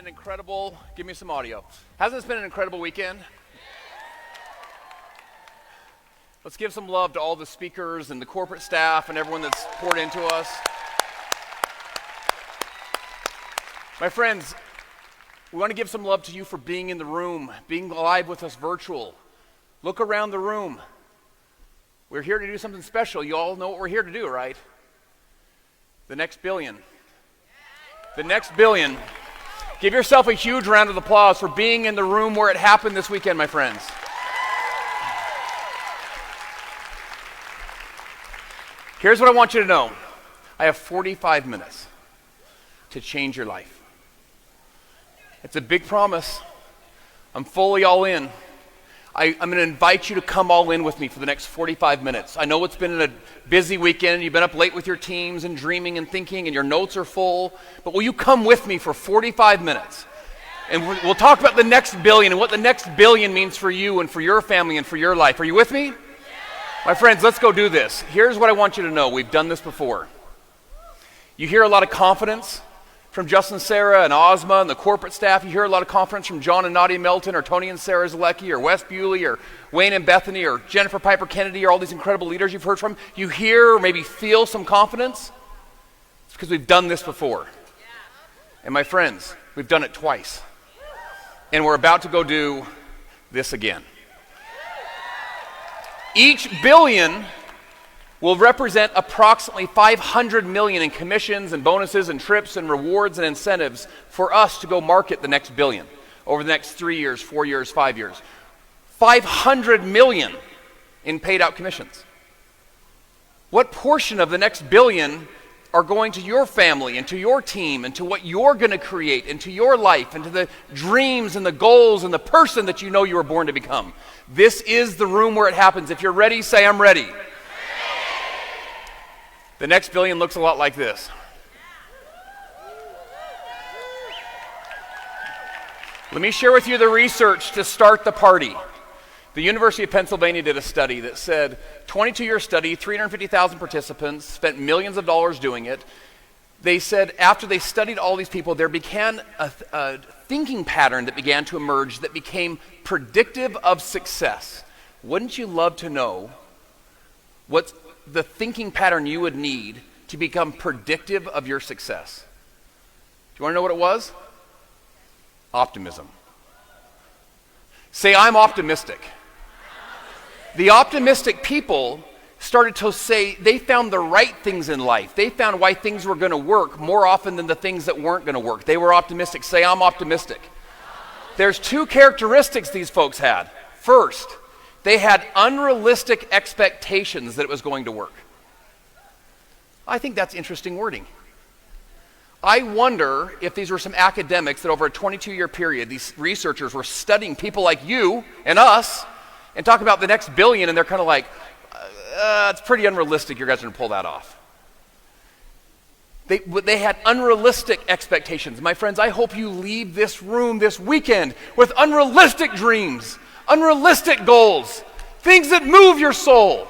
an incredible, give me some audio. Hasn't this been an incredible weekend? Let's give some love to all the speakers and the corporate staff and everyone that's poured into us. My friends, we want to give some love to you for being in the room, being live with us virtual. Look around the room. We're here to do something special. You all know what we're here to do, right? The next billion. The next billion. Give yourself a huge round of applause for being in the room where it happened this weekend, my friends. Here's what I want you to know. I have 45 minutes to change your life. It's a big promise. I'm fully all in. I'm going to invite you to come all in with me for the next 45 minutes. I know it's been a busy weekend. You've been up late with your teams and dreaming and thinking, and your notes are full. But will you come with me for 45 minutes? And we'll talk about the next billion and what the next billion means for you and for your family and for your life. Are you with me? My friends, let's go do this. Here's what I want you to know. We've done this before. You hear a lot of confidence from Justin, Sarah, and Ozma and the corporate staff. You hear a lot of confidence from John and Nadia Melton, or Tony and Sarah Zalecky, or Wes Bewley, or Wayne and Bethany, or Jennifer Piper Kennedy, or all these incredible leaders you've heard from. You hear or maybe feel some confidence. It's because we've done this before. And my friends, we've done it twice. And we're about to go do this again. Each billion will represent approximately 500 million in commissions and bonuses and trips and rewards and incentives for us to go market the next billion over the next 3 years, 4 years, 5 years. 500 million in paid out commissions. What portion of the next billion are going to your family and to your team and to what you're going to create and to your life and to the dreams and the goals and the person that you know you were born to become? This is the room where it happens. If you're ready, say, I'm ready. The next billion looks a lot like this. Let me share with you the research to start the party. The University of Pennsylvania did a study that said, 22-year study, 350,000 participants, spent millions of dollars doing it. They said after they studied all these people, there began a thinking pattern that began to emerge that became predictive of success. Wouldn't you love to know what's the thinking pattern you would need to become predictive of your success? Do you want to know what it was? Optimism. Say, I'm optimistic. The optimistic people started to say they found the right things in life. They found why things were going to work more often than the things that weren't going to work. They were optimistic. Say, I'm optimistic. There's two characteristics these folks had. First, they had unrealistic expectations that it was going to work. I think that's interesting wording. I wonder if these were some academics that over a 22-year period, these researchers were studying people like you and us and talk about the next billion, and they're kind of like, it's pretty unrealistic you guys are going to pull that off. They had unrealistic expectations. My friends, I hope you leave this room this weekend with unrealistic dreams, unrealistic goals, things that move your soul.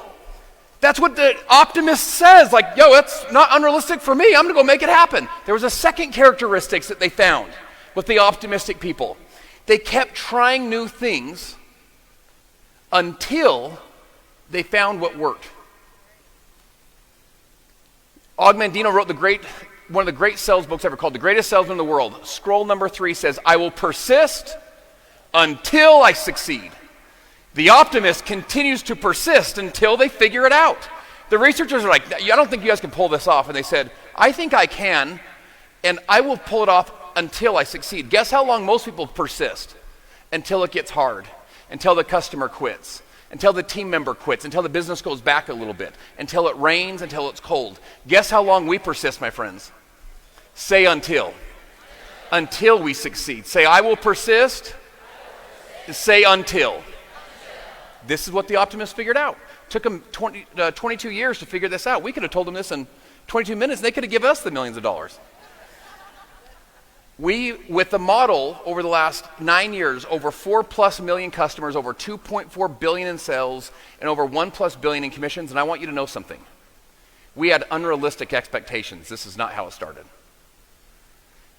That's what the optimist says, like, yo, that's not unrealistic for me. I'm going to go make it happen. There was a second characteristic that they found with the optimistic people. They kept trying new things until they found what worked. Og Mandino wrote one of the great sales books ever called The Greatest Salesman in the World. Scroll number 3 says, I will persist until I succeed. The optimist continues to persist until they figure it out. The researchers are like, I don't think you guys can pull this off. And they said, I think I can, and I will pull it off until I succeed. Guess how long most people persist? Until it gets hard, until the customer quits, until the team member quits, until the business goes back a little bit, until it rains, until it's cold. Guess how long we persist, my friends? Say until. Until we succeed. Say, I will persist. Say until. This is what the optimists figured out. Took them 22 years to figure this out. We could have told them this in 22 minutes, and they could have given us the millions of dollars. We, with the model over the last 9 years, over 4+ million customers, over 2.4 billion in sales, and over 1+ billion in commissions, and I want you to know something. We had unrealistic expectations. This is not how it started.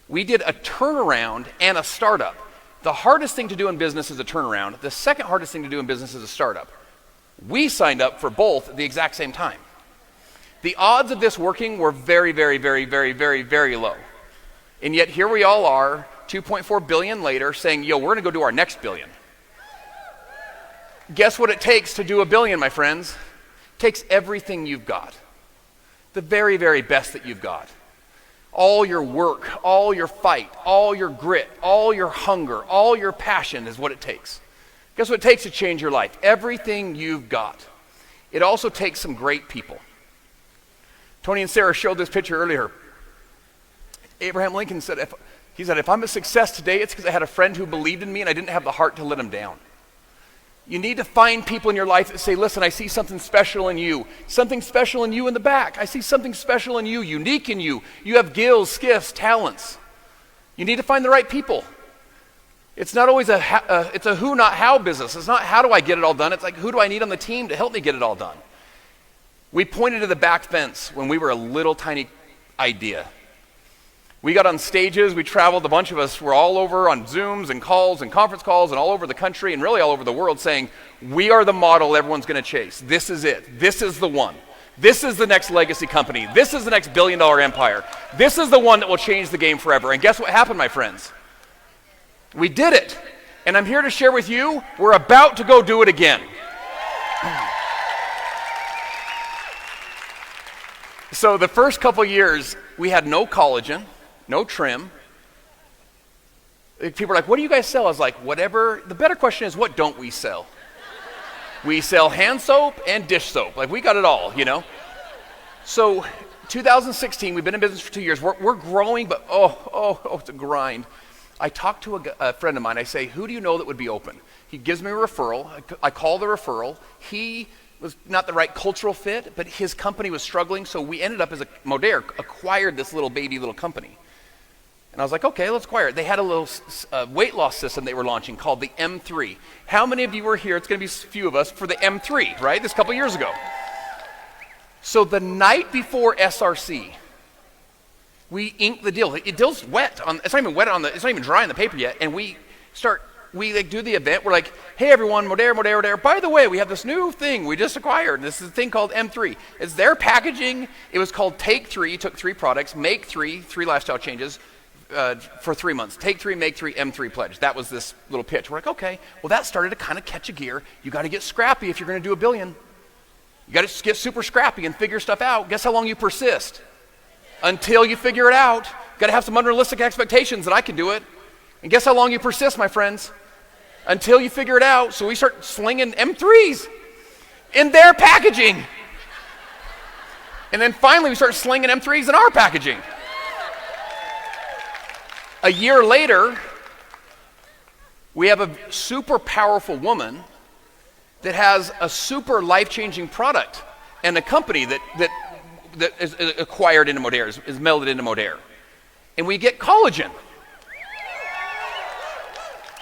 We did a turnaround and a startup. The hardest thing to do in business is a turnaround. The second hardest thing to do in business is a startup. We signed up for both at the exact same time. The odds of this working were very, very, very, very, very, very low. And yet here we all are, 2.4 billion later, saying, yo, we're gonna go do our next billion. Guess what it takes to do a billion, my friends? It takes everything you've got. The very, very best that you've got. All your work, all your fight, all your grit, all your hunger, all your passion is what it takes. Guess what it takes to change your life? Everything you've got. It also takes some great people. Tony and Sarah showed this picture earlier. Abraham Lincoln said, if I'm a success today, it's because I had a friend who believed in me and I didn't have the heart to let him down. You need to find people in your life that say, listen, I see something special in you. Something special in you in the back. I see something special in you, unique in you. You have gills, gifts, talents. You need to find the right people. It's not always it's a who, not how business. It's not how do I get it all done. It's like, who do I need on the team to help me get it all done? We pointed to the back fence when we were a little tiny idea. We got on stages, we traveled, a bunch of us were all over on Zooms and calls and conference calls and all over the country and really all over the world saying, we are the model everyone's gonna chase. This is it. This is the one. This is the next legacy company. This is the next billion-dollar empire. This is the one that will change the game forever. And guess what happened, my friends? We did it. And I'm here to share with you, we're about to go do it again. So the first couple years, we had no collagen, no trim. People were like, what do you guys sell? I was like, whatever. The better question is, what don't we sell? We sell hand soap and dish soap. Like, we got it all, you know? So 2016, we've been in business for 2 years. We're growing, but it's a grind. I talked to a friend of mine. I say, who do you know that would be open? He gives me a referral. I call the referral. He was not the right cultural fit, but his company was struggling, so we ended up as Modere acquired this little company. And I was like, okay, let's acquire it. They had a little weight loss system they were launching called the M3. How many of you were here, it's gonna be a few of us, for the M3, right? This couple years ago. So the night before SRC, we inked the deal. The deal's wet. It's not even wet it's not even dry on the paper yet, and we do the event. We're like, hey everyone, Modere. By the way, we have this new thing we just acquired. This is a thing called M3. It's their packaging. It was called Take 3. Took 3 products, make 3 lifestyle changes for 3 months. Take 3, make 3, M3 pledge. That was this little pitch. We're like, okay. Well, that started to kind of catch a gear. You got to get scrappy if you're going to do $1 billion. You got to get super scrappy and figure stuff out. Guess how long you persist? Until you figure it out. Got to have some unrealistic expectations that I can do it. And guess how long you persist, my friends? Until you figure it out. So we start slinging M3s in their packaging. And then finally we start slinging M3s in our packaging. A year later, we have a super powerful woman that has a super life-changing product and a company that is acquired into Modere, is melded into Modere. And we get collagen.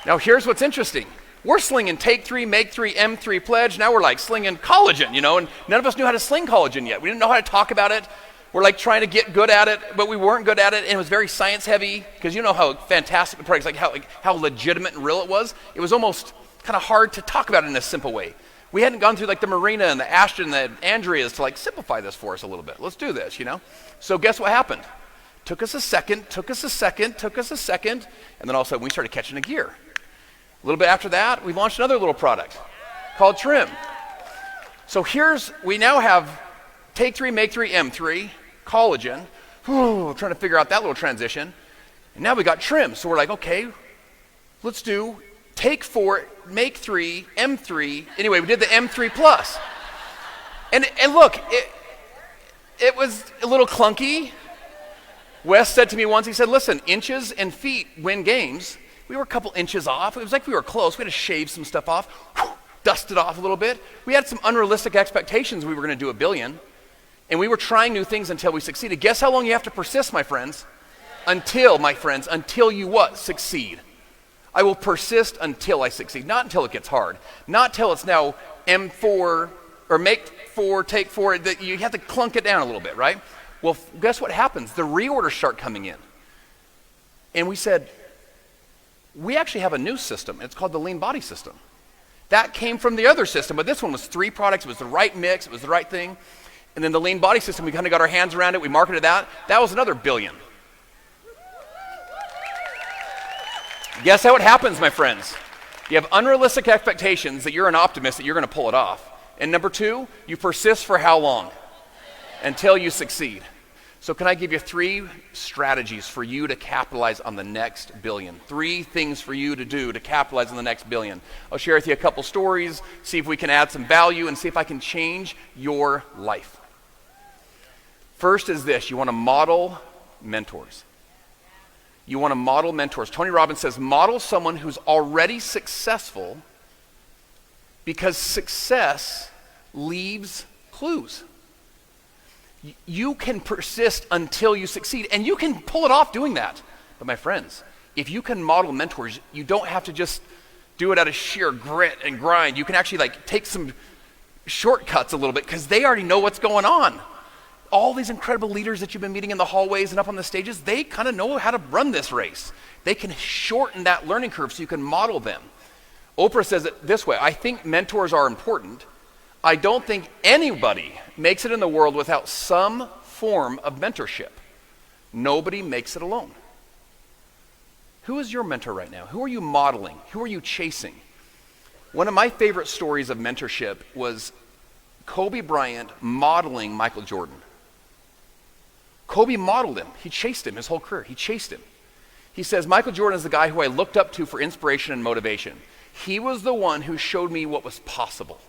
Now here's what's interesting. We're slinging Take 3, Make 3, M3 pledge. Now we're like slinging collagen, you know, and none of us knew how to sling collagen yet. We didn't know how to talk about it. We're like trying to get good at it, but we weren't good at it, and it was very science heavy, because you know how fantastic the product, how legitimate and real it was. It was almost kind of hard to talk about it in a simple way. We hadn't gone through like the Marina and the Ashton and the Andreas to like simplify this for us a little bit. Let's do this, you know? So guess what happened? Took us a second, and then all of a sudden we started catching a gear. A little bit after that, we launched another little product called Trim. So we now have Take 3, Make 3, M3, collagen. Trying to figure out that little transition. And now we got Trim. So we're like, okay, let's do Take 4, Make 3, M3. Anyway, we did the M3 Plus. And look, it was a little clunky. Wes said to me once, he said, listen, inches and feet win games. We were a couple inches off. It was like we were close. We had to shave some stuff off, dust it off a little bit. We had some unrealistic expectations we were going to do $1 billion. And we were trying new things until we succeeded. Guess how long you have to persist, my friends? Until you what? Succeed. I will persist until I succeed. Not until it gets hard. Not till it's now M4 or Make 4, Take 4. You have to clunk it down a little bit, right? Well, guess what happens? The reorders start coming in. And we said, we actually have a new system. It's called the lean body system. That came from the other system, but this one was 3 products. It was the right mix. It was the right thing. And then the lean body system, we kind of got our hands around it. We marketed that. That was another $1 billion. Guess how it happens, my friends? You have unrealistic expectations that you're an optimist, that you're going to pull it off. And number 2, you persist for how long? Until you succeed. So can I give you 3 strategies for you to capitalize on the next $1 billion? 3 things for you to do to capitalize on the next $1 billion. I'll share with you a couple stories, see if we can add some value, and see if I can change your life. First is this: you want to model mentors. You want to model mentors. Tony Robbins says, model someone who's already successful, because success leaves clues. You can persist until you succeed, and you can pull it off doing that. But my friends, if you can model mentors, you don't have to just do it out of sheer grit and grind. You can actually take some shortcuts a little bit, because they already know what's going on. All these incredible leaders that you've been meeting in the hallways and up on the stages, they kind of know how to run this race. They can shorten that learning curve so you can model them. Oprah says it this way: I think mentors are important. I don't think anybody makes it in the world without some form of mentorship. Nobody makes it alone. Who is your mentor right now? Who are you modeling? Who are you chasing? One of my favorite stories of mentorship was Kobe Bryant modeling Michael Jordan. Kobe modeled him. He chased him his whole career. He chased him. He says, Michael Jordan is the guy who I looked up to for inspiration and motivation. He was the one who showed me what was possible.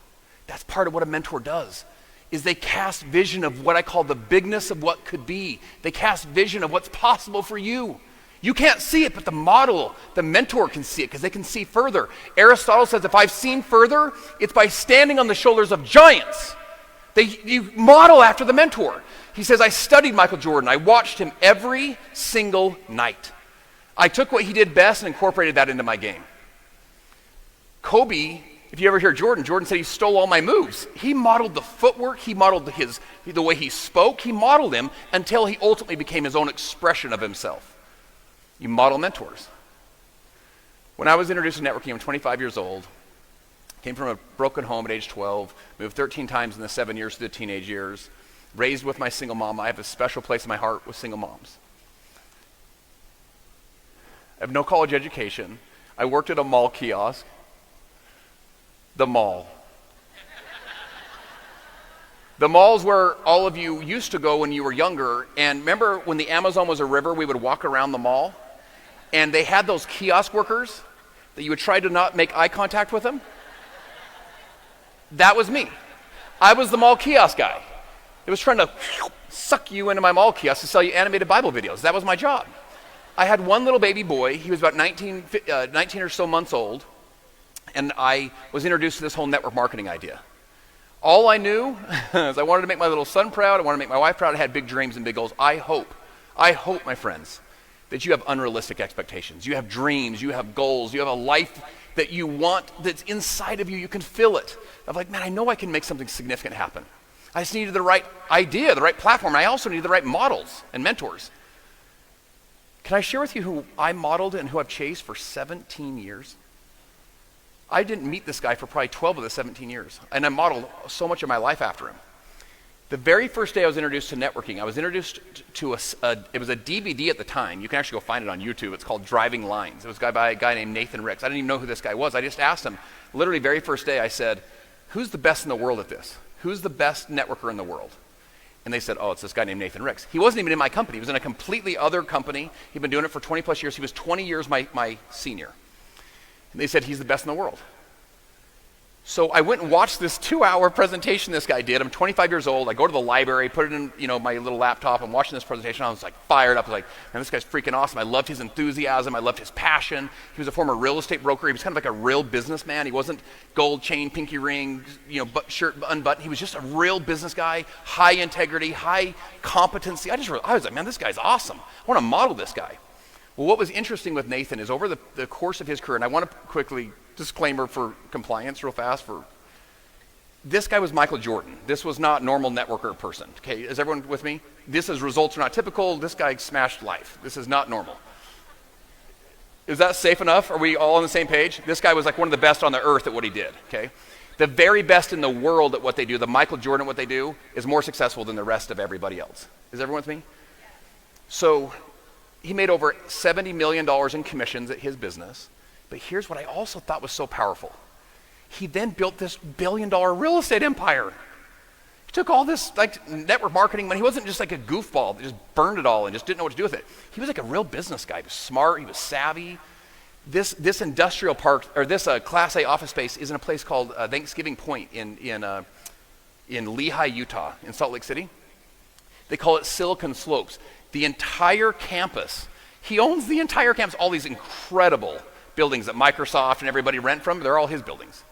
That's part of what a mentor does, is they cast vision of what I call the bigness of what could be. They cast vision of what's possible for you. You can't see it, but the mentor can see it, because they can see further. Aristotle says, if I've seen further, it's by standing on the shoulders of giants. You model after the mentor. He says, I studied Michael Jordan. I watched him every single night. I took what he did best and incorporated that into my game. Kobe, if you ever hear Jordan said he stole all my moves. He modeled the footwork. He modeled the way he spoke. He modeled him until he ultimately became his own expression of himself. You model mentors. When I was introduced to networking, I'm 25 years old. Came from a broken home at age 12. Moved 13 times in the 7 years through the teenage years. Raised with my single mom. I have a special place in my heart with single moms. I have no college education. I worked at a mall kiosk. The mall. The mall's where all of you used to go when you were younger. And remember when the Amazon was a river, we would walk around the mall? And they had those kiosk workers that you would try to not make eye contact with them? That was me. I was the mall kiosk guy. It was trying to suck you into my mall kiosk to sell you animated Bible videos. That was my job. I had one little baby boy. He was about 19 or so months old. And I was introduced to this whole network marketing idea. All I knew is I wanted to make my little son proud. I wanted to make my wife proud. I had big dreams and big goals. I hope, my friends, that you have unrealistic expectations. You have dreams. You have goals. You have a life that you want that's inside of you. You can feel it. I'm like, man, I know I can make something significant happen. I just needed the right idea, the right platform. I also needed the right models and mentors. Can I share with you who I modeled and who I've chased for 17 years? I didn't meet this guy for probably 12 of the 17 years, and I modeled so much of my life after him. The very first day I was introduced to networking, I was introduced to it was a DVD at the time. You can actually go find it on YouTube. It's called Driving Lines. It was by a guy named Nathan Ricks. I didn't even know who this guy was. I just asked him, literally very first day, I said, who's the best in the world at this? Who's the best networker in the world? And they said, oh, it's this guy named Nathan Ricks. He wasn't even in my company. He was in a completely other company. He'd been doing it for 20 plus years. He was 20 years my senior. And they said, he's the best in the world. So I went and watched this 2-hour presentation this guy did. I'm 25 years old. I go to the library, put it in my little laptop. I'm watching this presentation. I was like fired up. I was like, man, this guy's freaking awesome. I loved his enthusiasm. I loved his passion. He was a former real estate broker. He was kind of like a real businessman. He wasn't gold chain, pinky ring, shirt unbuttoned. He was just a real business guy, high integrity, high competency. I was like, man, this guy's awesome. I want to model this guy. Well, what was interesting with Nathan is over the course of his career, and I want to quickly, disclaimer for compliance real fast, this guy was Michael Jordan. This was not normal networker person. Okay, is everyone with me? This is results are not typical. This guy smashed life. This is not normal. Is that safe enough? Are we all on the same page? This guy was like one of the best on the earth at what he did, okay? The very best in the world at what they do, the Michael Jordan at what they do, is more successful than the rest of everybody else. Is everyone with me? So he made over $70 million in commissions at his business. But here's what I also thought was so powerful. He then built this billion-dollar real estate empire. He took all this like network marketing money. He wasn't just like a goofball that just burned it all and just didn't know what to do with it. He was like a real business guy. He was smart. He was savvy. This industrial park, or this Class A office space, is in a place called Thanksgiving Point in Lehi, Utah, in Salt Lake City. They call it Silicon Slopes. The entire campus, he owns the entire campus, all these incredible buildings that Microsoft and everybody rent from, they're all his buildings.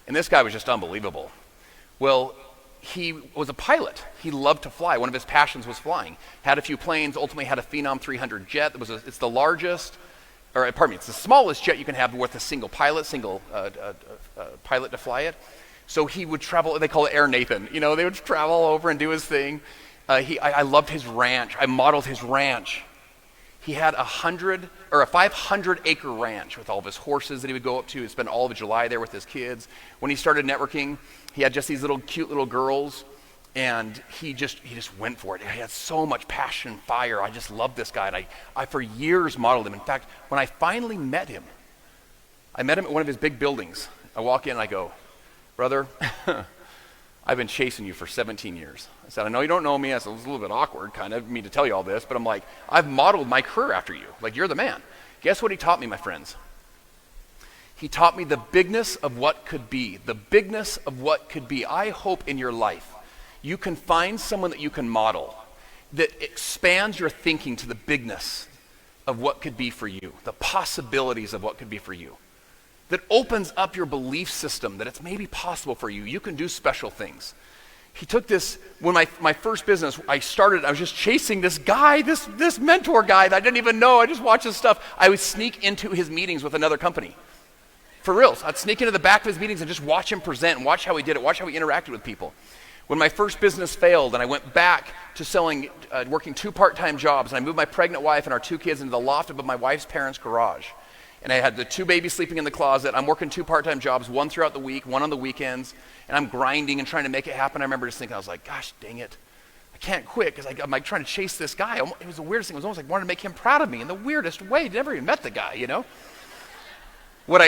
And this guy was just unbelievable. Well, he was a pilot. He loved to fly. One of his passions was flying. Had a few planes, ultimately had a Phenom 300 jet. It's the largest, or pardon me, it's the smallest jet you can have with a single pilot to fly it. So he would travel, they call it Air Nathan. You know, they would travel over and do his thing. I loved his ranch. I modeled his ranch. He had a 500-acre ranch with all of his horses that he would go up to and spend all of July there with his kids. When he started networking, he had just these cute little girls, and he just went for it. He had so much passion and fire. I just loved this guy, and I for years modeled him. In fact, when I finally met him, I met him at one of his big buildings. I walk in and I go, "Brother, I've been chasing you for 17 years. I said, I know you don't know me. I said, it was a little bit awkward, kind of, me to tell you all this, but I'm like, I've modeled my career after you. Like, you're the man. Guess what he taught me, my friends? He taught me the bigness of what could be. The bigness of what could be. I hope in your life you can find someone that you can model that expands your thinking to the bigness of what could be for you, the possibilities of what could be for you. That opens up your belief system that it's maybe possible for you. You can do special things. He took this, when my first business, I was just chasing this guy, this mentor guy that I didn't even know. I just watched his stuff. I would sneak into his meetings with another company. For reals. I'd sneak into the back of his meetings and just watch him present and watch how he did it, watch how he interacted with people. When my first business failed and I went back to working 2 part-time jobs, and I moved my pregnant wife and our 2 kids into the loft above my wife's parents' garage. And I had the 2 babies sleeping in the closet. I'm working 2 part-time jobs, one throughout the week, one on the weekends, and I'm grinding and trying to make it happen. I remember just thinking, I was like, gosh, dang it. I can't quit because I'm like trying to chase this guy. It was the weirdest thing. It was almost like I wanted to make him proud of me in the weirdest way. Never even met the guy, you know? What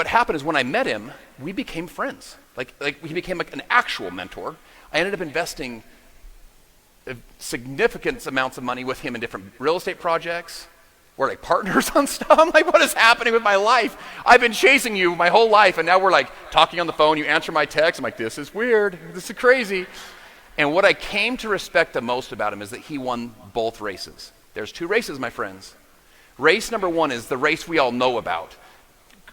happened is when I met him, we became friends. Like he became like an actual mentor. I ended up investing significant amounts of money with him in different real estate projects. We're like partners on stuff. I'm like, what is happening with my life? I've been chasing you my whole life, and now we're like talking on the phone. You answer my text. I'm like, this is weird. This is crazy. And what I came to respect the most about him is that he won both races. There's 2 races, my friends. Race number 1 is the race we all know about.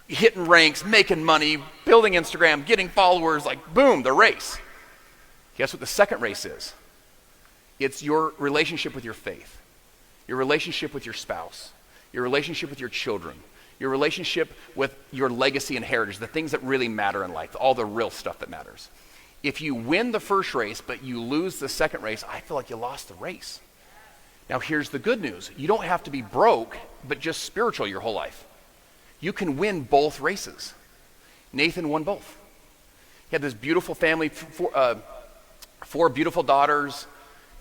Hitting ranks, making money, building Instagram, getting followers, like boom, the race. Guess what the second race is? It's your relationship with your faith. Your relationship with your spouse, your relationship with your children, your relationship with your legacy and heritage, the things that really matter in life, all the real stuff that matters. If you win the first race, but you lose the second race, I feel like you lost the race. Now here's the good news. You don't have to be broke, but just spiritual your whole life. You can win both races. Nathan won both. He had this beautiful family, 4 beautiful daughters.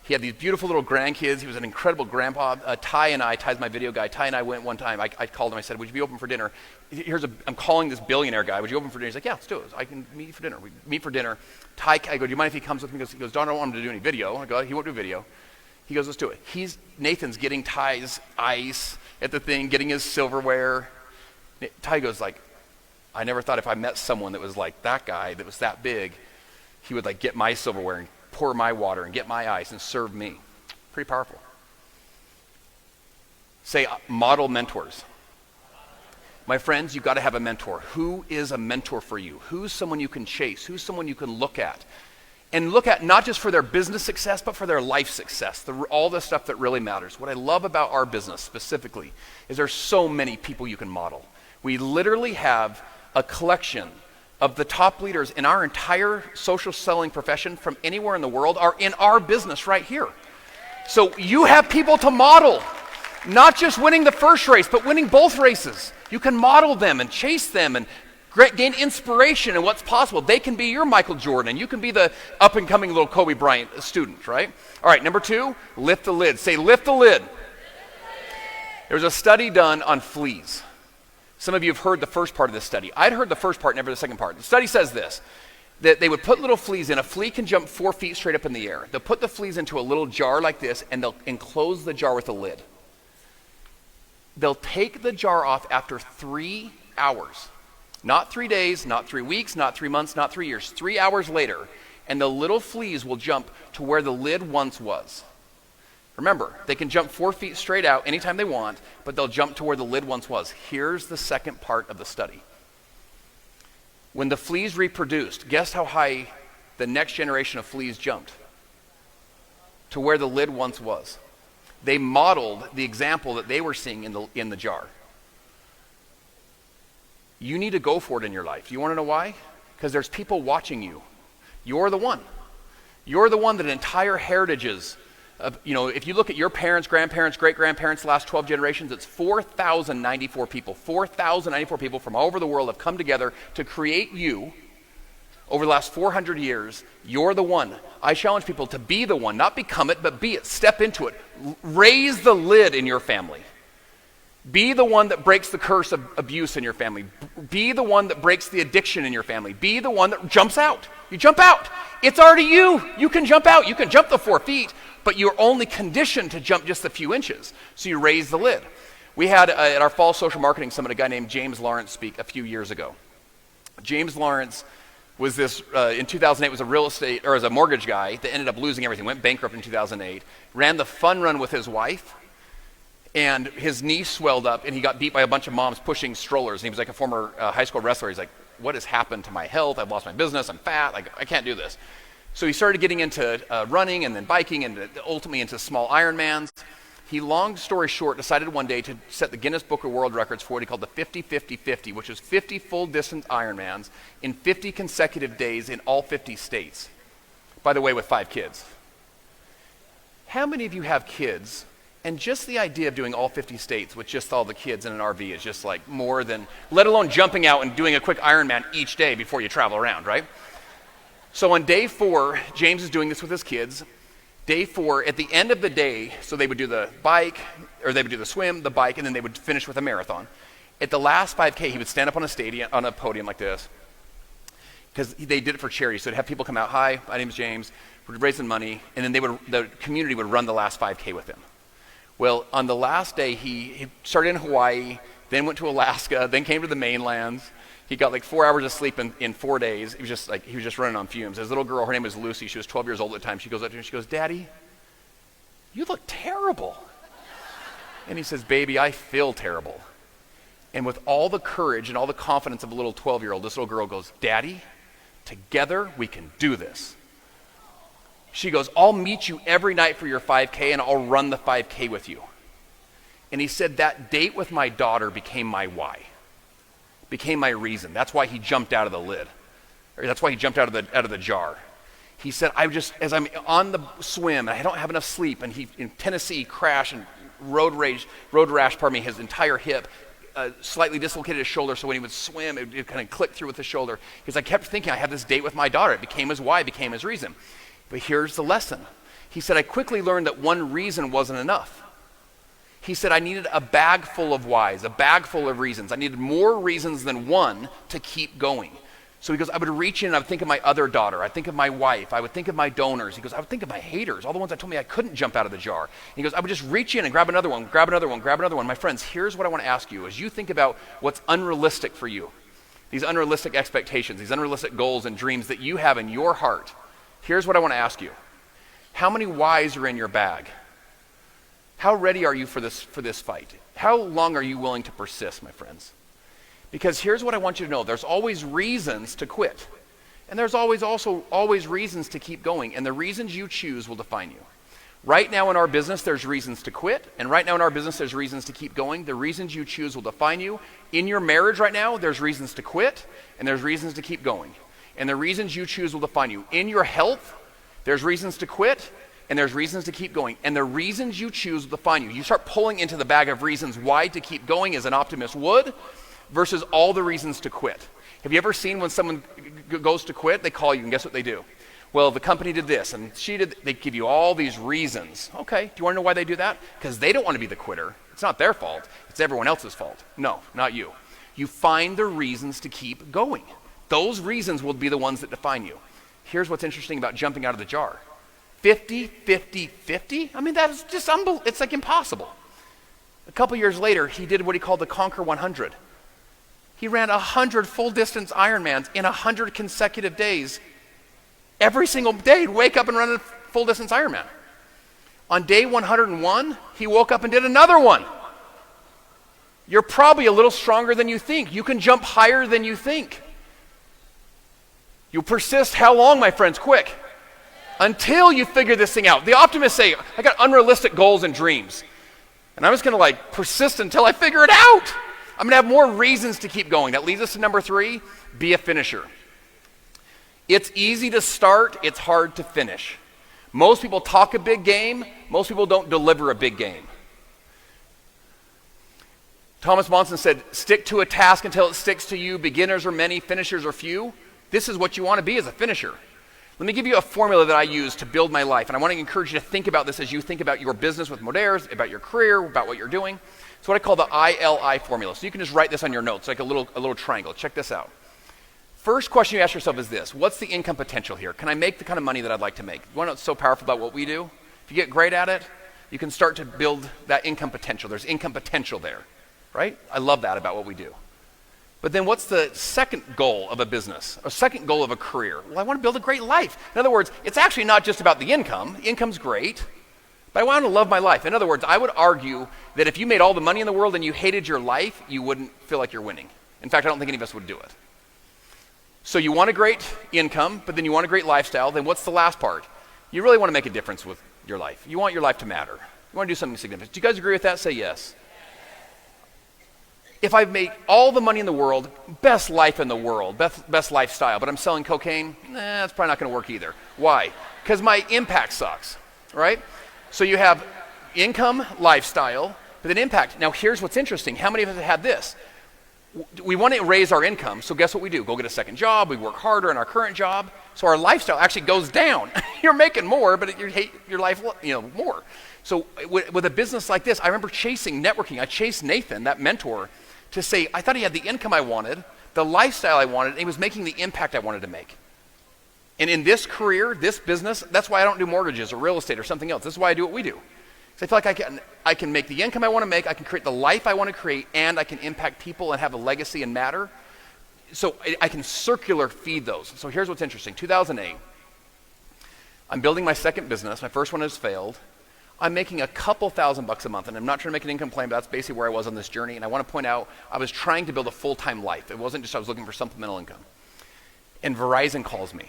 He had these beautiful little grandkids. He was an incredible grandpa. Ty's my video guy. Ty and I went one time. I called him. I said, would you be open for dinner? I'm calling this billionaire guy. Would you open for dinner? He's like, yeah, let's do it. I can meet you for dinner. We meet for dinner. I go, do you mind if he comes with me? He goes, Don, I don't want him to do any video. I go, he won't do video. He goes, let's do it. Nathan's getting Ty's ice at the thing, getting his silverware. Ty goes like, I never thought if I met someone that was like that guy, that was that big, he would like get my silverware and pour my water and get my ice and serve me. Pretty powerful. Say model mentors. My friends, you've got to have a mentor. Who is a mentor for you? Who's someone you can chase? Who's someone you can look at? And look at not just for their business success, but for their life success, all the stuff that really matters. What I love about our business specifically is there's so many people you can model. We literally have a collection of the top leaders in our entire social selling profession from anywhere in the world are in our business right here. So you have people to model. Not just winning the first race, but winning both races. You can model them and chase them and gain inspiration in what's possible. They can be your Michael Jordan, and you can be the up-and-coming little Kobe Bryant student, right? All right, number 2, lift the lid. Say, lift the lid. There was a study done on fleas. Some of you have heard the first part of this study. I'd heard the first part, never the second part. The study says this, that they would put little fleas in. A flea can jump 4 feet straight up in the air. They'll put the fleas into a little jar like this, and they'll enclose the jar with a lid. They'll take the jar off after 3 hours. Not 3 days, not 3 weeks, not 3 months, not 3 years. 3 hours later, and the little fleas will jump to where the lid once was. Remember, they can jump 4 feet straight out anytime they want, but they'll jump to where the lid once was. Here's the second part of the study. When the fleas reproduced, guess how high the next generation of fleas jumped? To where the lid once was. They modeled the example that they were seeing in the jar. You need to go for it in your life. You want to know why? Because there's people watching you. You're the one. You're the one that entire heritages of, if you look at your parents, grandparents, great-grandparents, the last 12 generations, it's 4,094 people. 4,094 people from all over the world have come together to create you over the last 400 years. You're the one. I challenge people to be the one, not become it, but be it. Step into it. Raise the lid in your family. Be the one that breaks the curse of abuse in your family. Be the one that breaks the addiction in your family. Be the one that jumps out. You jump out. It's already you. You can jump out. You can jump the 4 feet, but you're only conditioned to jump just a few inches. So you raise the lid. We had at our fall social marketing summit a guy named James Lawrence speak a few years ago. James Lawrence was this, in 2008, was a real estate, or as a mortgage guy that ended up losing everything, went bankrupt in 2008, ran the fun run with his wife, and his knee swelled up, and he got beat by a bunch of moms pushing strollers. And he was like a former high school wrestler. He's like, what has happened to my health? I've lost my business. I'm fat. Like, I can't do this. So he started getting into running and then biking and ultimately into small Ironmans. He, long story short, decided one day to set the Guinness Book of World Records for what he called the 50-50-50, which was 50 full-distance Ironmans in 50 consecutive days in all 50 states. By the way, with 5 kids. How many of you have kids? And just the idea of doing all 50 states with just all the kids in an RV is just like more than, let alone jumping out and doing a quick Ironman each day before you travel around, right? So on day 4, James is doing this with his kids. Day 4, at the end of the day, so they would do the bike, or they would do the swim, the bike, and then they would finish with a marathon. At the last 5K, he would stand up on a podium like this, because they did it for charity. So they'd have people come out, hi, my name is James, we're raising money, and then the community would run the last 5K with him. Well, on the last day, he started in Hawaii, then went to Alaska, then came to the mainlands. He got like 4 hours of sleep in 4 days. He was just running on fumes. His little girl, her name was Lucy. She was 12 years old at the time. She goes up to him and she goes, Daddy, you look terrible. And he says, baby, I feel terrible. And with all the courage and all the confidence of a little 12-year-old, this little girl goes, Daddy, together we can do this. She goes, I'll meet you every night for your 5K and I'll run the 5K with you. And he said that date with my daughter became my why, became my reason. That's why he jumped out of the lid. Or that's why he jumped out of the jar. He said, as I'm on the swim and I don't have enough sleep, and he in Tennessee crashed and road rash, his entire hip, slightly dislocated his shoulder, so when he would swim, it kind of clicked through with his shoulder. Because I kept thinking I had this date with my daughter. It became his why, became his reason. But here's the lesson. He said, I quickly learned that one reason wasn't enough. He said, I needed a bag full of whys, a bag full of reasons. I needed more reasons than one to keep going. So he goes, I would reach in and I would think of my other daughter. I'd think of my wife. I would think of my donors. He goes, I would think of my haters, all the ones that told me I couldn't jump out of the jar. And he goes, I would just reach in and grab another one, grab another one, grab another one. My friends, here's what I want to ask you. As you think about what's unrealistic for you, these unrealistic expectations, these unrealistic goals and dreams that you have in your heart, here's what I want to ask you. How many whys are in your bag? How ready are you for this fight? How long are you willing to persist, my friends? Because here's what I want you to know. There's always reasons to quit. And there's always reasons to keep going. And the reasons you choose will define you. Right now in our business, there's reasons to quit. And right now in our business, there's reasons to keep going. The reasons you choose will define you. In your marriage right now, there's reasons to quit. And there's reasons to keep going. And the reasons you choose will define you. In your health, there's reasons to quit. and there's reasons to keep going. And the reasons you choose will define you. You start pulling into the bag of reasons why to keep going as an optimist would versus all the reasons to quit. Have you ever seen when someone goes to quit, they call you, and guess what they do? Well, the company did this, and they give you all these reasons. Okay, do you want to know why they do that? Because they don't want to be the quitter. It's not their fault. It's everyone else's fault. No, not you. You find the reasons to keep going. Those reasons will be the ones that define you. Here's what's interesting about jumping out of the jar. 50, 50, 50? I mean, that is just it's like impossible. A couple years later, he did what he called the Conquer 100. He ran 100 full-distance Ironmans in 100 consecutive days. Every single day, he'd wake up and run a full-distance Ironman. On day 101, he woke up and did another one. You're probably a little stronger than you think. You can jump higher than you think. You persist how long, my friends? Quick. Until you figure this thing out. The optimists say, I got unrealistic goals and dreams. And I'm just going to persist until I figure it out. I'm going to have more reasons to keep going. That leads us to number 3, be a finisher. It's easy to start, it's hard to finish. Most people talk a big game, most people don't deliver a big game. Thomas Monson said, stick to a task until it sticks to you. Beginners are many, finishers are few. This is what you want to be as a finisher. Let me give you a formula that I use to build my life, and I want to encourage you to think about this as you think about your business with Modairs, about your career, about what you're doing. It's what I call the ILI formula. So you can just write this on your notes, like a little triangle. Check this out. First question you ask yourself is this: what's the income potential here? Can I make the kind of money that I'd like to make? You want to know what's so powerful about what we do? If you get great at it, you can start to build that income potential. There's income potential there, right? I love that about what we do. But then what's the second goal of a business, or second goal of a career? Well, I want to build a great life. In other words, it's actually not just about the income. Income's great, but I want to love my life. In other words, I would argue that if you made all the money in the world and you hated your life, you wouldn't feel like you're winning. In fact, I don't think any of us would do it. So you want a great income, but then you want a great lifestyle. Then what's the last part? You really want to make a difference with your life. You want your life to matter. You want to do something significant. Do you guys agree with that? Say yes. If I make all the money in the world, best life in the world, best lifestyle, but I'm selling cocaine, that's probably not going to work either. Why? Because my impact sucks, right? So you have income, lifestyle, but then impact. Now here's what's interesting. How many of us have had this? We want to raise our income, so guess what we do? Go get a second job, we work harder in our current job, so our lifestyle actually goes down. You're making more, but you hate your life more. So with a business like this, I remember chasing networking. I chased Nathan, that mentor, to say, I thought he had the income I wanted, the lifestyle I wanted, and he was making the impact I wanted to make. And in this career, this business, that's why I don't do mortgages or real estate or something else. This is why I do what we do. I feel like I can make the income I want to make, I can create the life I want to create, and I can impact people and have a legacy and matter. So I can circular feed those. So here's what's interesting. 2008, I'm building my second business. My first one has failed. I'm making a couple $1,000 a month, and I'm not trying to make an income claim, but that's basically where I was on this journey. And I want to point out, I was trying to build a full-time life. It wasn't just I was looking for supplemental income. And Verizon calls me.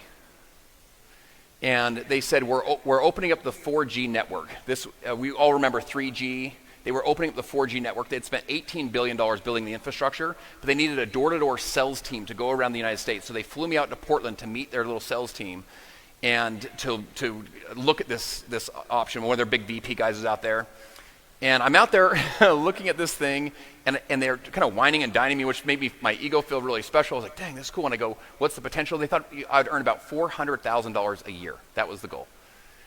And they said, we're opening up the 4G network. We all remember 3G. They were opening up the 4G network. They had spent $18 billion building the infrastructure, but they needed a door-to-door sales team to go around the United States. So they flew me out to Portland to meet their little sales team and to look at this option. One of their big VP guys is out there. And I'm out there looking at this thing, and they're kind of whining and dining me, which made my ego feel really special. I was like, dang, this is cool. And I go, what's the potential? They thought I'd earn about $400,000 a year. That was the goal.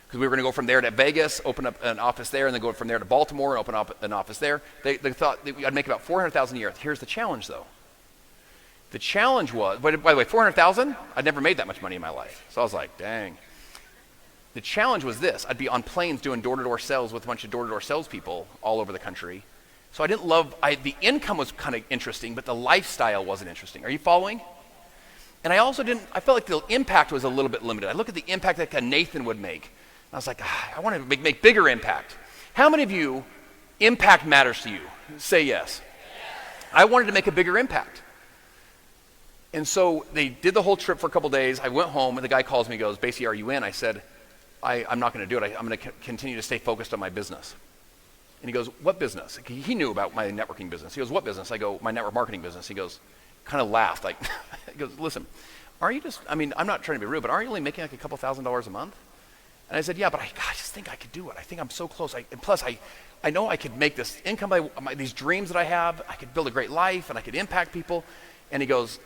Because we were going to go from there to Vegas, open up an office there, and then go from there to Baltimore and open up an office there. They thought I'd make about $400,000 a year. Here's the challenge, though. The challenge was, by the way, $400,000? I'd never made that much money in my life. So I was like, dang. The challenge was this. I'd be on planes doing door-to-door sales with a bunch of door-to-door salespeople all over the country. So I didn't love, the income was kind of interesting, but the lifestyle wasn't interesting. Are you following? And I also I felt like the impact was a little bit limited. I look at the impact that Nathan would make. And I was like, I want to make bigger impact. How many of you, impact matters to you? Say yes. I wanted to make a bigger impact. And so they did the whole trip for a couple days. I went home, and the guy calls me and goes, basically, are you in? I said, I'm not going to do it. I'm going to continue to stay focused on my business. And he goes, what business? He knew about my networking business. He goes, what business? I go, my network marketing business. He goes, kind of laughed. He goes, listen, I'm not trying to be rude, but aren't you only making like a couple $1,000s a month? And I said, yeah, but I just think I could do it. I think I'm so close. And plus, I know I could make this income, these dreams that I have. I could build a great life, and I could impact people. And he goes,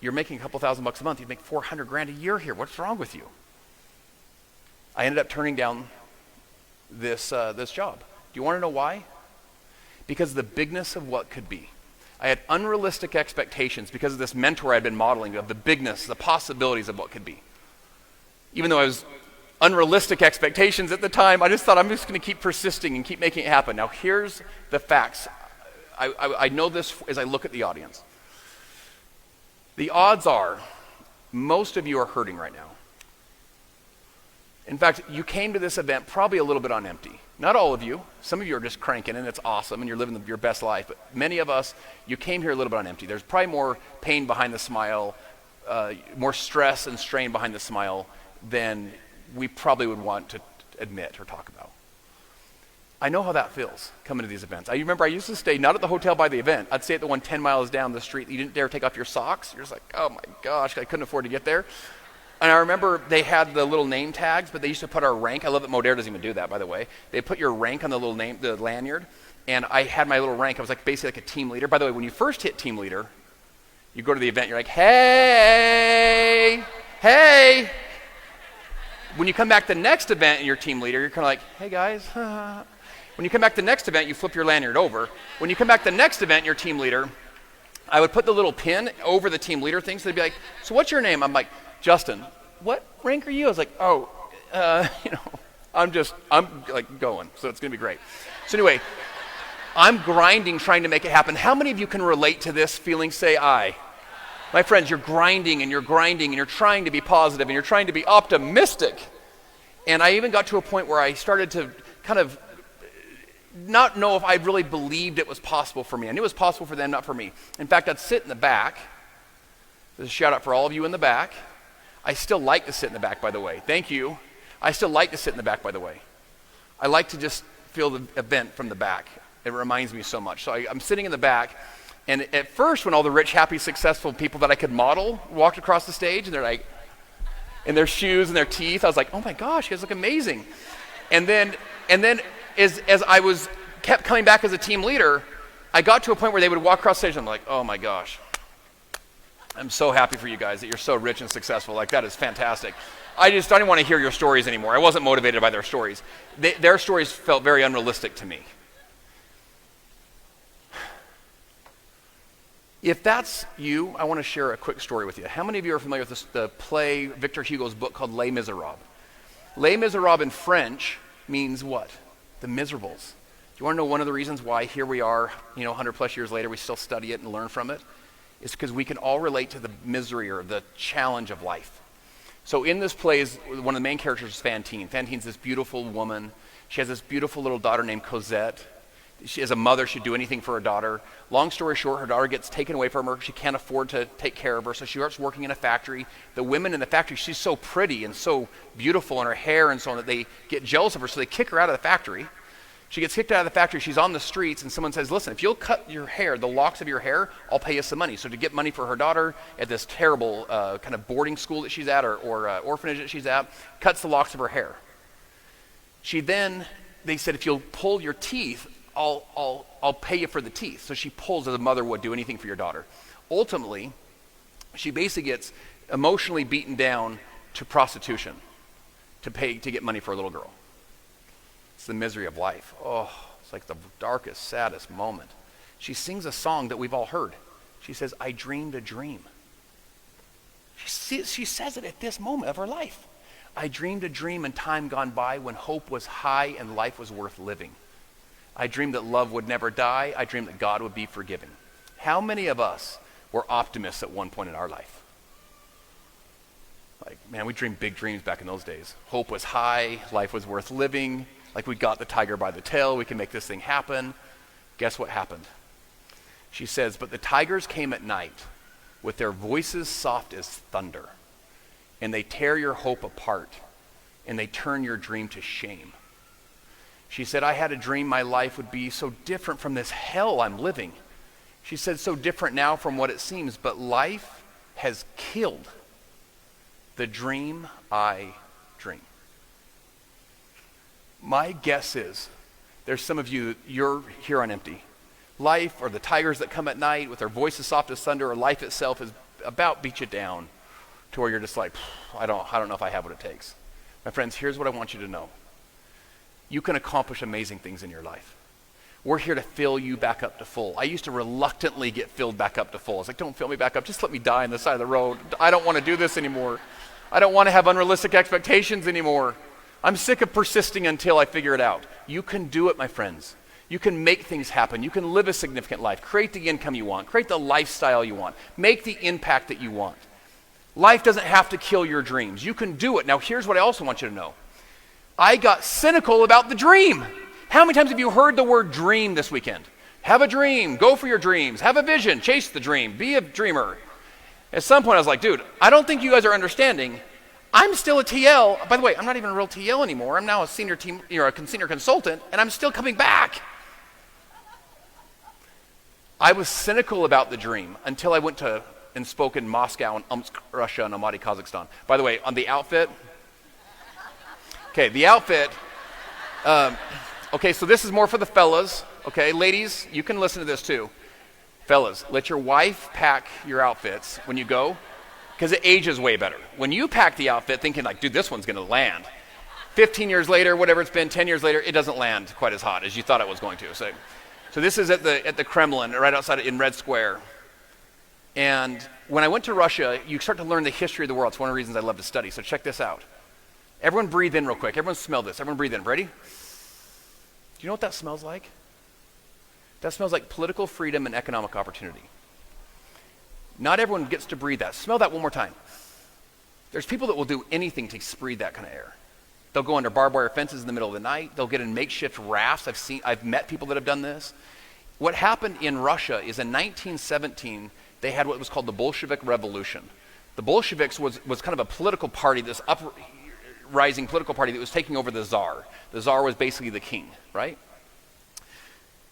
you're making a couple $1,000 a month. You make $400,000 a year here. What's wrong with you? I ended up turning down this job. Do you want to know why? Because of the bigness of what could be. I had unrealistic expectations because of this mentor I'd been modeling of the bigness, the possibilities of what could be. Even though I was unrealistic expectations at the time, I just thought I'm just going to keep persisting and keep making it happen. Now here's the facts. I know this as I look at the audience. The odds are most of you are hurting right now. In fact, you came to this event probably a little bit on empty. Not all of you. Some of you are just cranking and it's awesome and you're living your best life. But many of us, you came here a little bit on empty. There's probably more pain behind the smile, more stress and strain behind the smile than we probably would want to admit or talk about. I know how that feels coming to these events. I remember I used to stay not at the hotel by the event. I'd stay at the one 10 miles down the street. You didn't dare take off your socks. You're just like, oh my gosh, I couldn't afford to get there. And I remember they had the little name tags, but they used to put our rank. I love that Modere doesn't even do that, by the way. They put your rank on the little name, the lanyard. And I had my little rank. I was like basically like a team leader. By the way, when you first hit team leader, you go to the event, you're like, hey. When you come back the next event and you're team leader, you're kind of like, hey guys. When you come back the next event, you flip your lanyard over. When you come back the next event and you're team leader, I would put the little pin over the team leader thing. So they'd be like, so what's your name? I'm like, Justin. What rank are you? I was like, I'm like going. So it's going to be great. So anyway, I'm grinding trying to make it happen. How many of you can relate to this feeling? Say aye. My friends, you're grinding and you're trying to be positive and you're trying to be optimistic. And I even got to a point where I started to kind of not know if I really believed it was possible for me. I knew it was possible for them, not for me. In fact, I'd sit in the back. There's a shout out for all of you in the back. I still like to sit in the back, by the way. Thank you. I still like to sit in the back, by the way. I like to just feel the event from the back. It reminds me so much. So I'm sitting in the back. And at first, when all the rich, happy, successful people that I could model walked across the stage, and they're like, in their shoes and their teeth, I was like, oh my gosh, you guys look amazing. And then as I kept coming back as a team leader, I got to a point where they would walk across the stage, and I'm like, oh my gosh, I'm so happy for you guys that you're so rich and successful. Like, that is fantastic. I didn't want to hear your stories anymore. I wasn't motivated by their stories. Their stories felt very unrealistic to me. If that's you, I want to share a quick story with you. How many of you are familiar with the play, Victor Hugo's book called Les Miserables? Les Miserables in French means what? The miserables. Do you want to know one of the reasons why here we are, 100 plus years later, we still study it and learn from it? It's because we can all relate to the misery or the challenge of life. So in this play, one of the main characters is Fantine. Fantine's this beautiful woman. She has this beautiful little daughter named Cosette. She, as a mother, she'd do anything for her daughter. Long story short, her daughter gets taken away from her. She can't afford to take care of her, so she starts working in a factory. The women in the factory, she's so pretty and so beautiful in her hair and so on that they get jealous of her, so they kick her out of the factory. She gets kicked out of the factory. She's on the streets, and someone says, listen, if you'll cut your hair, the locks of your hair, I'll pay you some money. So to get money for her daughter at this terrible kind of boarding school that she's at or orphanage that she's at, cuts the locks of her hair. They said, if you'll pull your teeth, I'll pay you for the teeth. So she pulls as a mother would do anything for your daughter. Ultimately, she basically gets emotionally beaten down to prostitution to get money for a little girl. It's the misery of life. Oh, it's like the darkest, saddest moment. She sings a song that we've all heard. She says, I dreamed a dream. She says it at this moment of her life. I dreamed a dream in time gone by when hope was high and life was worth living. I dreamed that love would never die. I dreamed that God would be forgiving. How many of us were optimists at one point in our life? Like, man, we dreamed big dreams back in those days. Hope was high. Life was worth living. Like, we got the tiger by the tail. We can make this thing happen. Guess what happened? She says, but the tigers came at night with their voices soft as thunder, and they tear your hope apart, and they turn your dream to shame. She said, I had a dream my life would be so different from this hell I'm living. She said, so different now from what it seems, but life has killed the dream I dream. My guess is there's some of you, you're here on empty. Life, or the tigers that come at night with their voices soft as thunder, or life itself is about beat you down to where you're just like, I don't know if I have what it takes. My friends, here's what I want you to know. You can accomplish amazing things in your life. We're here to fill you back up to full. I used to reluctantly get filled back up to full. It's like, don't fill me back up. Just let me die on the side of the road. I don't want to do this anymore. I don't want to have unrealistic expectations anymore. I'm sick of persisting until I figure it out. You can do it, my friends. You can make things happen. You can live a significant life. Create the income you want. Create the lifestyle you want. Make the impact that you want. Life doesn't have to kill your dreams. You can do it. Now, here's what I also want you to know. I got cynical about the dream. How many times have you heard the word dream this weekend? Have a dream. Go for your dreams. Have a vision. Chase the dream. Be a dreamer. At some point, I was like, dude, I don't think you guys are understanding. I'm still a TL. By the way, I'm not even a real TL anymore. I'm now a senior consultant, and I'm still coming back. I was cynical about the dream until I went to and spoke in Moscow and Omsk, Russia, and Almaty, Kazakhstan. By the way, on the outfit. Okay, the outfit. Okay, so this is more for the fellas. Okay, ladies, you can listen to this too. Fellas, let your wife pack your outfits when you go, because it ages way better. When you pack the outfit thinking like, dude, this one's going to land. 15 years later, whatever it's been, 10 years later, it doesn't land quite as hot as you thought it was going to. So this is at the Kremlin, right outside in Red Square. And when I went to Russia, you start to learn the history of the world. It's one of the reasons I love to study. So check this out. Everyone breathe in real quick. Everyone smell this. Everyone breathe in. Ready? Do you know what that smells like? That smells like political freedom and economic opportunity. Not everyone gets to breathe that. Smell that one more time. There's people that will do anything to breathe that kind of air. They'll go under barbed wire fences in the middle of the night. They'll get in makeshift rafts. I've met people that have done this. What happened in Russia is in 1917, they had what was called the Bolshevik Revolution. The Bolsheviks was kind of a political party, this uprising political party that was taking over the Tsar. The Tsar was basically the king, right?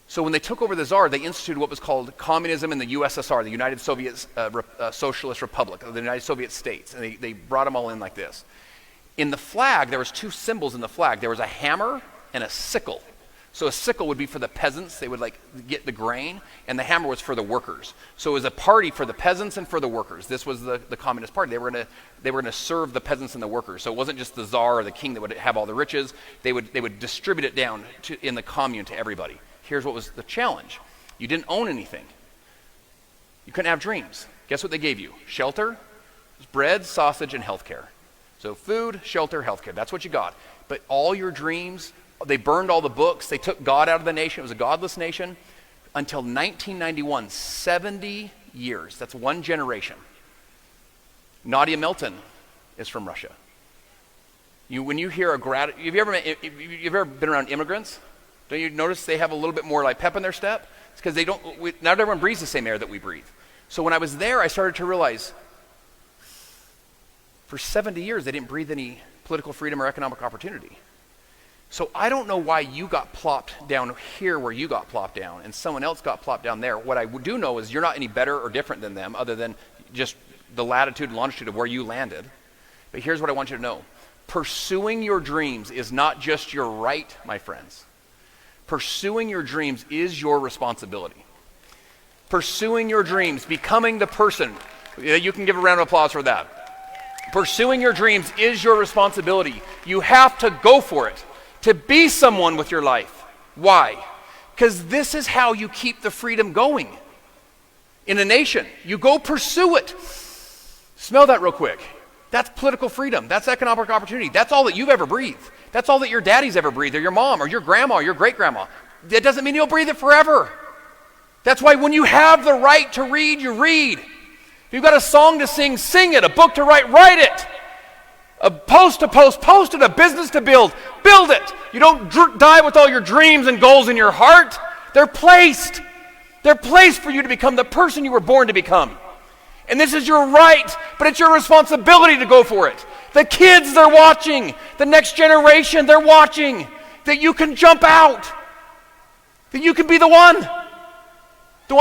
So when they took over the Tsar, they instituted what was called communism in the USSR, the United Soviet Socialist Republic, the United Soviet States. And they brought them all in like this. In the flag, there was two symbols in the flag. There was a hammer and a sickle. So a sickle would be for the peasants. They would like get the grain, and the hammer was for the workers. So it was a party for the peasants and for the workers. This was the Communist Party. They were going to serve the peasants and the workers. So it wasn't just the Tsar or the king that would have all the riches. They would distribute it down in the commune to everybody. Here's what was the challenge. You didn't own anything. You couldn't have dreams. Guess what they gave you? Shelter, bread, sausage, and healthcare. So food, shelter, healthcare. That's what you got. But all your dreams, they burned all the books. They took God out of the nation. It was a godless nation. Until 1991, 70 years. That's one generation. Nadia Milton is from Russia. When you hear have you ever been around immigrants? Don't you notice they have a little bit more like pep in their step? It's because not everyone breathes the same air that we breathe. So when I was there, I started to realize for 70 years, they didn't breathe any political freedom or economic opportunity. So I don't know why you got plopped down here where you got plopped down and someone else got plopped down there. What I do know is you're not any better or different than them other than just the latitude and longitude of where you landed. But here's what I want you to know. Pursuing your dreams is not just your right, my friends. Pursuing your dreams is your responsibility. Pursuing your dreams, becoming the person, you can give a round of applause for that. Pursuing your dreams is your responsibility. You have to go for it, to be someone with your life. Why? Because this is how you keep the freedom going in a nation. You go pursue it. Smell that real quick. That's political freedom. That's economic opportunity. That's all that you've ever breathed. That's all that your daddy's ever breathed, or your mom, or your grandma, or your great-grandma. That doesn't mean you'll breathe it forever. That's why when you have the right to read, you read. If you've got a song to sing, sing it. A book to write, write it. A post to post, post it. A business to build, build it. You don't die with all your dreams and goals in your heart. They're placed. They're placed for you to become the person you were born to become. And this is your right, but it's your responsibility to go for it. The kids, they're watching. The next generation, they're watching. That you can jump out. That you can be the one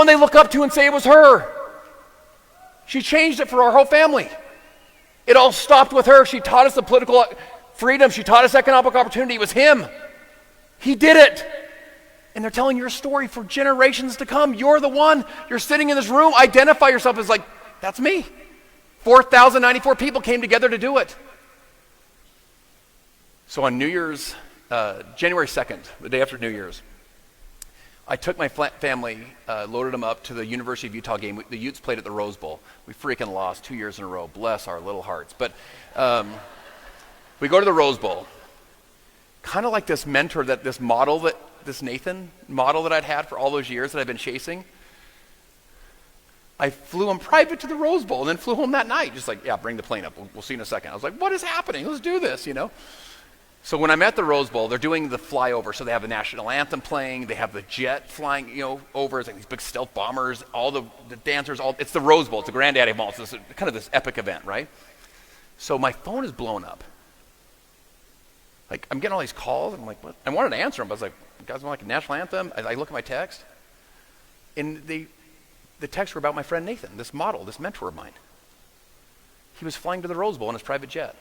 they look up to and say it was her. She changed it for our whole family. It all stopped with her. She taught us the political freedom. She taught us economic opportunity. It was him. He did it. And they're telling your story for generations to come. You're the one. You're sitting in this room. Identify yourself as like, that's me. 4,094 people came together to do it. So on New Year's, January 2nd, the day after New Year's, I took my family, loaded them up to the University of Utah game. The Utes played at the Rose Bowl. We freaking lost 2 years in a row. Bless our little hearts. But we go to the Rose Bowl. Kind of like this mentor, this Nathan model that I'd had for all those years that I've been chasing. I flew him private to the Rose Bowl and then flew home that night. Just like, yeah, bring the plane up. We'll see you in a second. I was like, what is happening? Let's do this, you know? So when I'm at the Rose Bowl, they're doing the flyover. So they have the national anthem playing. They have the jet flying, over. It's like these big stealth bombers, all the dancers. It's the Rose Bowl. It's the granddaddy of all. It's kind of this epic event, right? So my phone is blown up. Like, I'm getting all these calls. I'm like, what? I wanted to answer them, but I was like, you guys want like a national anthem? I look at my text, and the texts were about my friend Nathan, this model, this mentor of mine. He was flying to the Rose Bowl in his private jet.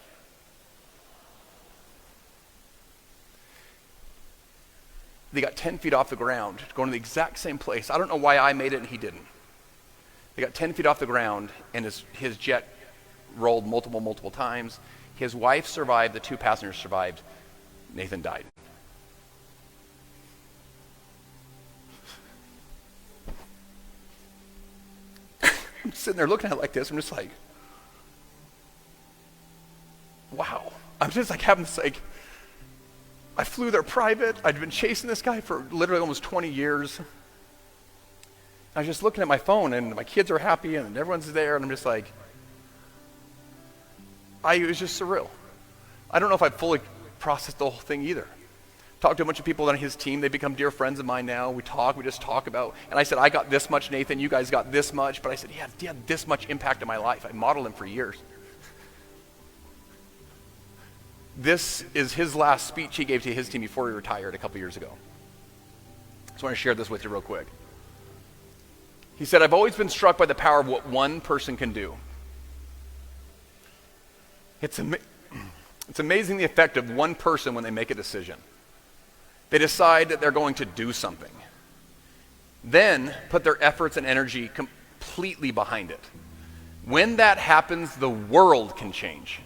They got 10 feet off the ground, going to the exact same place. I don't know why I made it and he didn't. They got 10 feet off the ground, and his jet rolled multiple times. His wife survived. The 2 passengers survived. Nathan died. I'm sitting there looking at it like this. I'm just like, wow. I'm just like having this like, I flew there private. I'd been chasing this guy for literally almost 20 years. I was just looking at my phone, and my kids are happy, and everyone's there, and I'm just like, it was just surreal. I don't know if I fully processed the whole thing either. Talked to a bunch of people on his team. They become dear friends of mine now. We just talk about, and I said, I got this much, Nathan, you guys got this much, but I said, he had this much impact in my life. I modeled him for years. This is his last speech he gave to his team before he retired a couple years ago. So I want to share this with you real quick. He said, I've always been struck by the power of what one person can do. It's amazing the effect of one person when they make a decision. They decide that they're going to do something. Then put their efforts and energy completely behind it. When that happens, the world can change.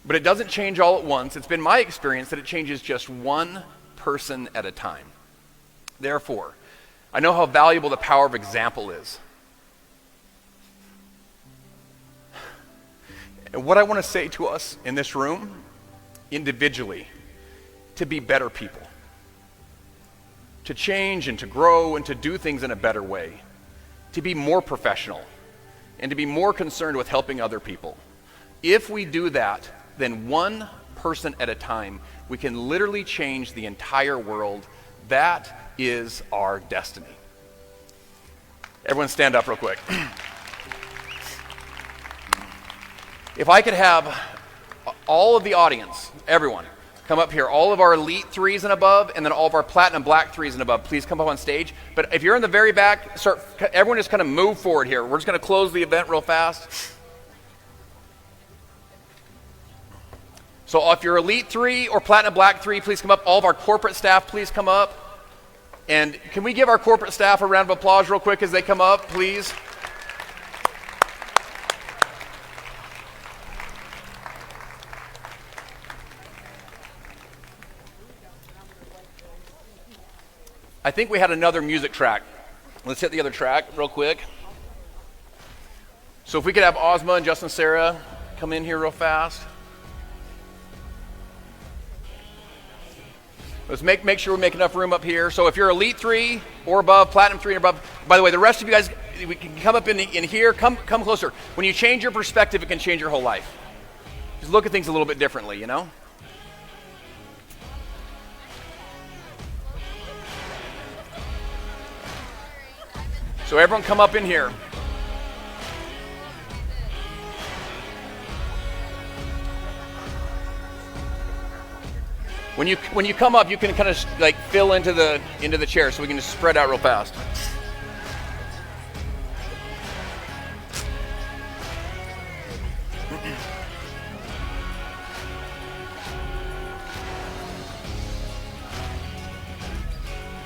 But it doesn't change all at once. It's been my experience that it changes just one person at a time. Therefore, I know how valuable the power of example is. And what I want to say to us in this room, individually, to be better people, to change and to grow and to do things in a better way, to be more professional, and to be more concerned with helping other people. If we do that, then one person at a time, we can literally change the entire world. That is our destiny. Everyone stand up real quick. If I could have all of the audience, everyone, come up here, all of our elite 3s and above, and then all of our platinum black 3s and above, please come up on stage. But if you're in the very back, everyone just kind of move forward here. We're just going to close the event real fast. So if you're elite 3 or platinum black 3, please come up. All of our corporate staff, please come up. And can we give our corporate staff a round of applause real quick as they come up, please? I think we had another music track. Let's hit the other track real quick. So if we could have Ozma and Justin Sarah come in here real fast. Let's make sure we make enough room up here. So if you're elite 3 or above, platinum 3 or above, by the way, the rest of you guys, we can come up in here, come closer. When you change your perspective, it can change your whole life. Just look at things a little bit differently, you know? So everyone come up in here. When you come up, you can kind of like fill into the chair, so we can just spread out real fast.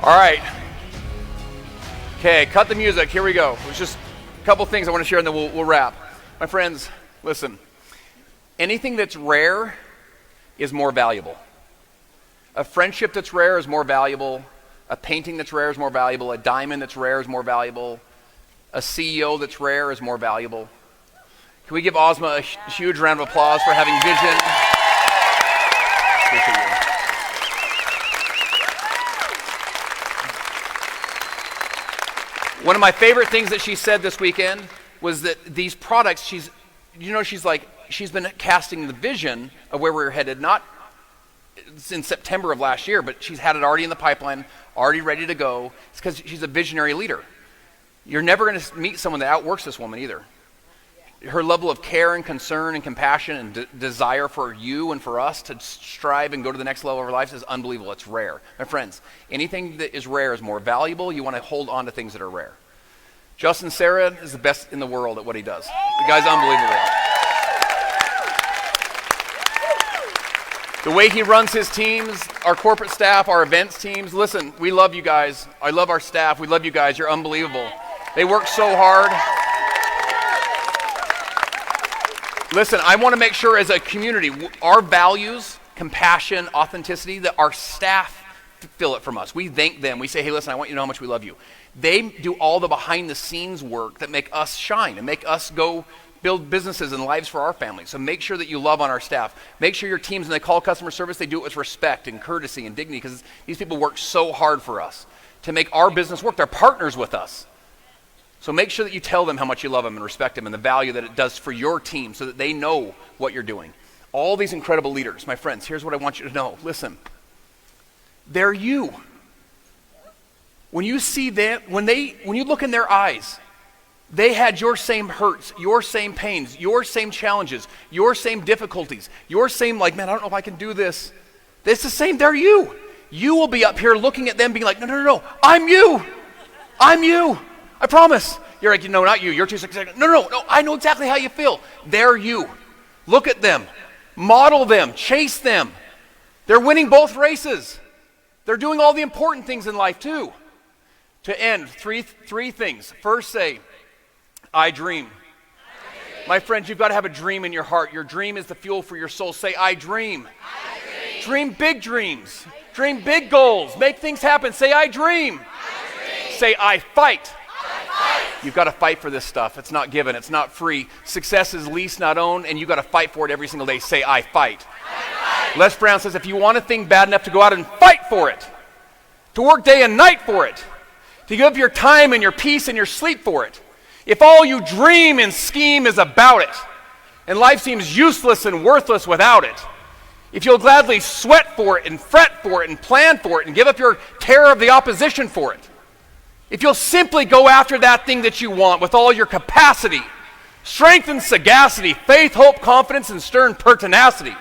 All right. Okay, cut the music. Here we go. There's just a couple things I want to share and then we'll wrap. My friends, listen. Anything that's rare is more valuable. A friendship that's rare is more valuable. A painting that's rare is more valuable. A diamond that's rare is more valuable. A CEO that's rare is more valuable. Can we give Ozma a huge round of applause for having vision? One of my favorite things that she said this weekend was that these products, she's been casting the vision of where we're headed, not in September of last year, but she's had it already in the pipeline, already ready to go. It's because she's a visionary leader. You're never going to meet someone that outworks this woman either. Her level of care and concern and compassion and desire for you and for us to strive and go to the next level of our lives is unbelievable. It's rare. My friends, anything that is rare is more valuable. You want to hold on to things that are rare. Justin Sarah is the best in the world at what he does. The guy's unbelievable. The way he runs his teams, our corporate staff, our events teams, listen, we love you guys. I love our staff. We love you guys. You're unbelievable. They work so hard. Listen, I want to make sure as a community, our values, compassion, authenticity, that our staff feel it from us. We thank them. We say, hey, listen, I want you to know how much we love you. They do all the behind the scenes work that make us shine and make us go build businesses and lives for our families. So make sure that you love on our staff. Make sure your teams, when they call customer service, they do it with respect and courtesy and dignity, because these people work so hard for us to make our business work. They're partners with us. So make sure that you tell them how much you love them and respect them and the value that it does for your team so that they know what you're doing. All these incredible leaders, my friends, here's what I want you to know. Listen, they're you. When you see them, when you look in their eyes, they had your same hurts, your same pains, your same challenges, your same difficulties, your same man, I don't know if I can do this. It's the same, they're you. You will be up here looking at them being like, no, I'm you. I'm you. I promise. You're like, no, not you. You're too sick. No, I know exactly how you feel. They're you. Look at them. Model them. Chase them. They're winning both races. They're doing all the important things in life too. To end, three things. First, say, I dream. My friends, you've got to have a dream in your heart. Your dream is the fuel for your soul. Say, I dream. Dream big dreams. Dream big goals. Make things happen. Say, I dream. Say, I fight. You've got to fight for this stuff. It's not given. It's not free. Success is leased, not owned, and you've got to fight for it every single day. Say, I fight. Les Brown says, if you want a thing bad enough to go out and fight for it, to work day and night for it, to give up your time and your peace and your sleep for it, if all you dream and scheme is about it, and life seems useless and worthless without it, if you'll gladly sweat for it and fret for it and plan for it and give up your terror of the opposition for it, if you'll simply go after that thing that you want with all your capacity, strength and sagacity, faith, hope, confidence, and stern pertinacity,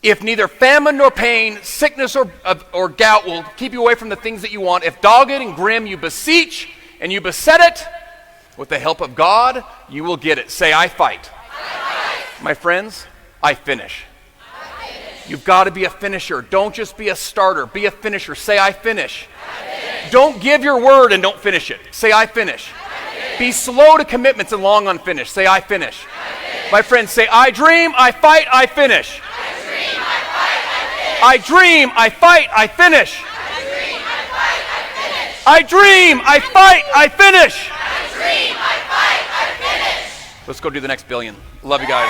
if neither famine nor pain, sickness or gout will keep you away from the things that you want, if dogged and grim you beseech and you beset it, with the help of God, you will get it. Say, I fight. My friends, I finish. You've got to be a finisher. Don't just be a starter. Be a finisher. Say, I finish. Don't give your word and don't finish it. Say, I finish. Be slow to commitments and long unfinished. Say, I finish. My friends, say, I dream, I fight, I finish. I dream, I fight, I finish. I dream, I fight, I finish. Let's go do the next billion. Love you guys.